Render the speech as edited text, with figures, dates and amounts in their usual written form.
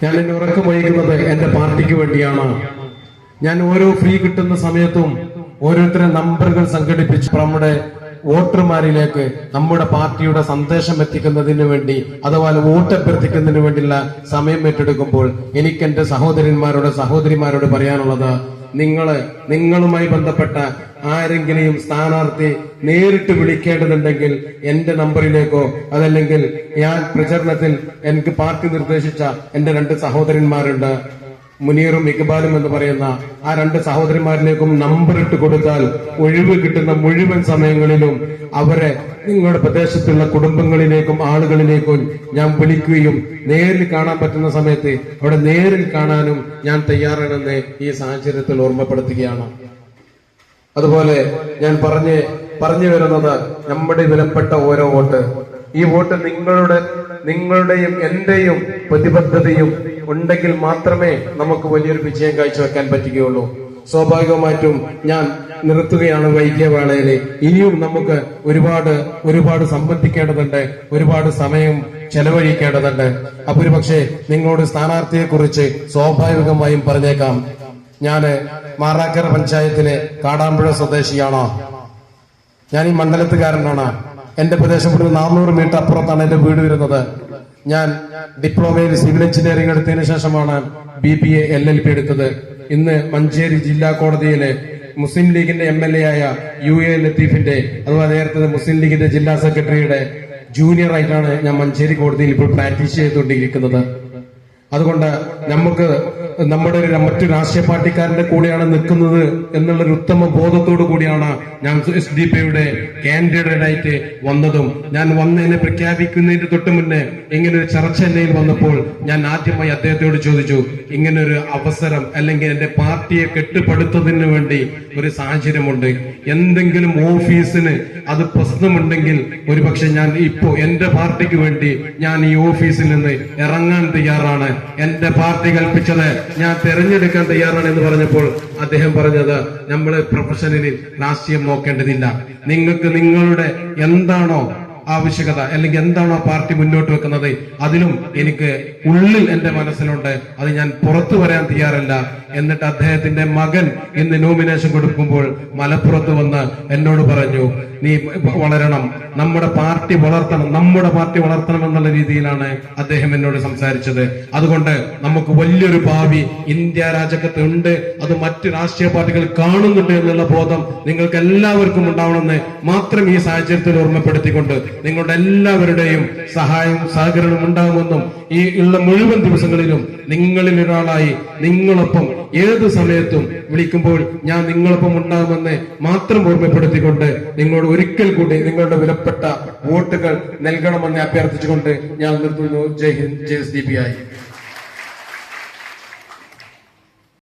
ഞാൻ എന്നെ ഉറക്കമൊഴിക്കുന്നത് എന്റെ പാർട്ടിക്ക് വേണ്ടിയാണ്. ഞാൻ ഓരോ ഫ്രീ കിട്ടുന്ന സമയത്തും ഓരോരുത്തരെ നമ്പറുകൾ സംഘടിപ്പിച്ച് നമ്മുടെ വോട്ടർമാരിലേക്ക് നമ്മുടെ പാർട്ടിയുടെ സന്ദേശം എത്തിക്കുന്നതിന് വേണ്ടി അഥവാ വോട്ട് അഭ്യർത്ഥിക്കുന്നതിന് വേണ്ടിയുള്ള സമയം ഏറ്റെടുക്കുമ്പോൾ എനിക്ക് എന്റെ സഹോദരിമാരോട് പറയാനുള്ളത്, നിങ്ങളുമായി ബന്ധപ്പെട്ട ആരെങ്കിലും സ്ഥാനാർത്ഥി നേരിട്ട് വിളിക്കേണ്ടതുണ്ടെങ്കിൽ എന്റെ നമ്പറിലേക്കോ അതല്ലെങ്കിൽ ഞാൻ പ്രചരണത്തിൽ എനിക്ക് പാർട്ടി നിർദ്ദേശിച്ച എന്റെ 2 സഹോദരന്മാരുണ്ട്, മുനീറും ഇക്ബാലും എന്ന് പറയുന്ന ആ 2 സഹോദരന്മാരിലേക്കും നമ്പർ ഇട്ട് കൊടുത്താൽ ഒഴിവ് കിട്ടുന്ന മുഴുവൻ സമയങ്ങളിലും അവരെ നിങ്ങളുടെ പ്രദേശത്തുള്ള കുടുംബങ്ങളിലേക്കും ആളുകളിലേക്കും ഞാൻ വിളിക്കുകയും നേരിൽ കാണാൻ പറ്റുന്ന സമയത്ത് അവിടെ നേരിൽ കാണാനും ഞാൻ തയ്യാറാണെന്ന് ഈ സാഹചര്യത്തിൽ ഓർമ്മപ്പെടുത്തുകയാണ്. അതുപോലെ ഞാൻ പറഞ്ഞു വരുന്നത്, നമ്മുടെ വിലപ്പെട്ട ഓരോ വോട്ട്, ഈ വോട്ട് നിങ്ങളുടെയും എന്റെയും പ്രതിബദ്ധതയും ഉണ്ടെങ്കിൽ മാത്രമേ നമുക്ക് വലിയൊരു വിജയം കാഴ്ചവെക്കാൻ പറ്റുകയുള്ളൂ. സ്വാഭാവികമായിട്ടും ഞാൻ നിർത്തുകയാണ് വൈകിയ വേളയിൽ. ഇനിയും നമുക്ക് ഒരുപാട് സംബന്ധിക്കേണ്ടതുണ്ട്, ഒരുപാട് സമയം ചെലവഴിക്കേണ്ടതുണ്ട്. അപ്പൊ ഒരു പക്ഷേ നിങ്ങളോട് സ്ഥാനാർത്ഥിയെ കുറിച്ച് സ്വാഭാവികമായും പറഞ്ഞേക്കാം. ഞാന് മാറാക്കര പഞ്ചായത്തിലെ കാടാമ്പുഴ സ്വദേശിയാണോ? ഞാൻ ഈ മണ്ഡലത്തുകാരനാണ്. എന്റെ പ്രദേശം ഒരു 400 മീറ്റർ അപ്പുറത്താണ് എന്റെ വീട് വരുന്നത്. ഞാൻ ഡിപ്ലോമയിൽ സിവിൽ എഞ്ചിനീയറിംഗ് എടുത്തതിനു ശേഷമാണ് BBA LLB എടുത്തത്. ഇന്ന് മഞ്ചേരി ജില്ലാ കോടതിയിലെ മുസ്ലിം ലീഗിന്റെ MLA ആയ UA ലത്തീഫിന്റെ അതുപോലെ നേരത്തെ മുസ്ലിം ലീഗിന്റെ ജില്ലാ സെക്രട്ടറിയുടെ ജൂനിയർ ആയിട്ടാണ് ഞാൻ മഞ്ചേരി കോടതിയിൽ ഇപ്പോൾ പ്രാക്ടീസ് ചെയ്തുകൊണ്ടിരിക്കുന്നത്. അതുകൊണ്ട് നമുക്ക് മറ്റു രാഷ്ട്രീയ പാർട്ടിക്കാരന്റെ കൂടെയാണ് നിൽക്കുന്നത് എന്നുള്ളൊരു ഉത്തമ ബോധത്തോടു കൂടിയാണ് ഞാൻ SDP-യുടെ കാൻഡിഡേറ്റായിട്ട് വന്നതും. ഞാൻ വന്നതിനെ പ്രഖ്യാപിക്കുന്നതിന് തൊട്ട് മുന്നേ ഇങ്ങനൊരു ചർച്ച എന്നയിൽ വന്നപ്പോൾ ഞാൻ ആദ്യമായി അദ്ദേഹത്തോട് ചോദിച്ചു, ഇങ്ങനൊരു അവസരം അല്ലെങ്കിൽ എന്റെ പാർട്ടിയെ കെട്ടുപടുത്തതിന് വേണ്ടി ഒരു സാഹചര്യമുണ്ട്, എന്തെങ്കിലും ഓഫീസിന് അത് പ്രശ്നമുണ്ടെങ്കിൽ ഒരുപക്ഷെ ഞാൻ ഇപ്പോ എന്റെ പാർട്ടിക്ക് വേണ്ടി ഞാൻ ഈ ഓഫീസിൽ നിന്ന് ഇറങ്ങാൻ തയ്യാറാണ്, എന്റെ പാർട്ടി കൽപ്പിച്ചത് ഞാൻ തെരഞ്ഞെടുക്കാൻ തയ്യാറാണ് എന്ന് പറഞ്ഞപ്പോൾ അദ്ദേഹം പറഞ്ഞത്, നമ്മള് പ്രൊഫഷണലിൽ രാഷ്ട്രീയം നോക്കേണ്ടതില്ല, നിങ്ങൾക്ക് നിങ്ങളുടെ എന്താണോ ആവശ്യകത അല്ലെങ്കിൽ എന്താണോ പാർട്ടി മുന്നോട്ട് വെക്കുന്നത് അതിലും എനിക്ക് ഉള്ളിൽ എന്റെ മനസ്സിലുണ്ട്, അത് ഞാൻ പുറത്തു വരാൻ തയ്യാറല്ല. എന്നിട്ട് അദ്ദേഹത്തിന്റെ മകൻ ഇന്ന് നോമിനേഷൻ കൊടുക്കുമ്പോൾ മലപ്പുറത്ത് വന്ന് എന്നോട് പറഞ്ഞു, നീ വളരണം, നമ്മുടെ പാർട്ടി വളർത്തണം എന്നുള്ള രീതിയിലാണ് അദ്ദേഹം എന്നോട് സംസാരിച്ചത്. അതുകൊണ്ട് നമുക്ക് വലിയൊരു ഭാവി ഇന്ത്യ രാജ്യത്ത് ഉണ്ട്, അത് മറ്റ് രാഷ്ട്രീയ പാർട്ടികൾ കാണുന്നുണ്ട് എന്നുള്ള ബോധം നിങ്ങൾക്ക് എല്ലാവർക്കും ഉണ്ടാവണമെന്ന് മാത്രം ഈ സാഹചര്യത്തിൽ ഓർമ്മപ്പെടുത്തിക്കൊണ്ട് നിങ്ങളുടെ എല്ലാവരുടെയും സഹായവും സഹകരണവും ഉണ്ടാകുമെന്നും ഈ ഉള്ള മുഴുവൻ ദിവസങ്ങളിലും നിങ്ങളിൽ ഒരാളായി നിങ്ങളൊപ്പം ഏത് സമയത്തും വിളിക്കുമ്പോൾ ഞാൻ നിങ്ങളൊപ്പം ഉണ്ടാകുമെന്ന് മാത്രം ഓർമ്മപ്പെടുത്തിക്കൊണ്ട് നിങ്ങളോട് ഒരിക്കൽ കൂടി നിങ്ങളുടെ വിലപ്പെട്ട വോട്ടുകൾ നൽകണമെന്ന് അഭ്യർത്ഥിച്ചുകൊണ്ട് ഞാൻ നിർത്തുന്നു. ജയ് ഹിന്ദ്, ജയ് SDP.